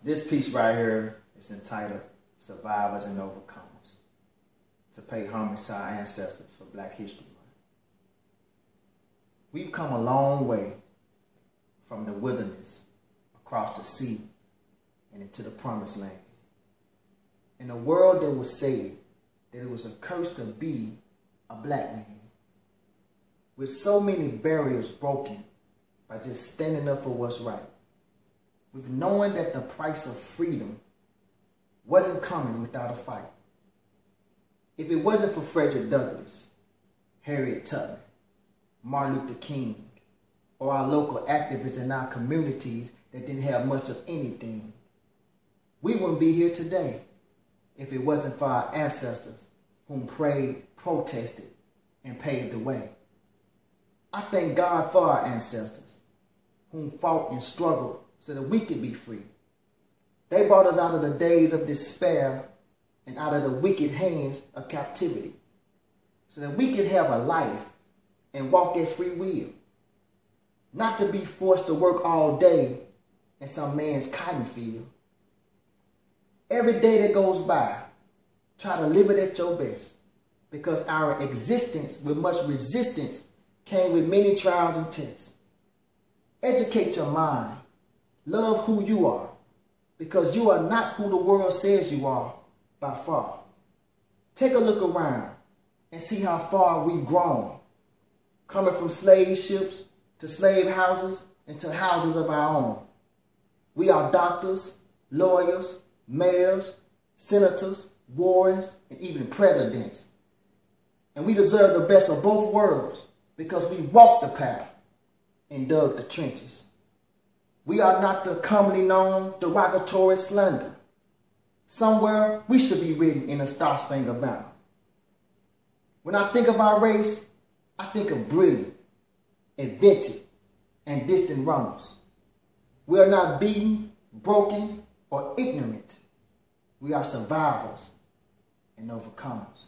This piece right here is entitled Survivors and Overcomers, to pay homage to our ancestors for Black History Month. We've come a long way from the wilderness, across the sea, and into the promised land. In a world that was said that it was a curse to be a black man, with so many barriers broken by just standing up for what's right, with knowing that the price of freedom wasn't coming without a fight. If it wasn't for Frederick Douglass, Harriet Tubman, Martin Luther King, or our local activists in our communities that didn't have much of anything, we wouldn't be here today if it wasn't for our ancestors whom prayed, protested, and paved the way. I thank God for our ancestors whom fought and struggled so that we could be free. They brought us out of the days of despair and out of the wicked hands of captivity so that we could have a life and walk at free will. Not to be forced to work all day in some man's cotton field. Every day that goes by, try to live it at your best, because our existence with much resistance came with many trials and tests. Educate your mind. Love who you are, because you are not who the world says you are by far. Take a look around and see how far we've grown, coming from slave ships to slave houses and to houses of our own. We are doctors, lawyers, mayors, senators, warriors, and even presidents. And we deserve the best of both worlds because we walked the path and dug the trenches. We are not the commonly known derogatory slander. Somewhere we should be written in a star-spangled banner. When I think of our race, I think of brilliant, inventive, and distant runners. We are not beaten, broken, or ignorant. We are survivors and overcomers.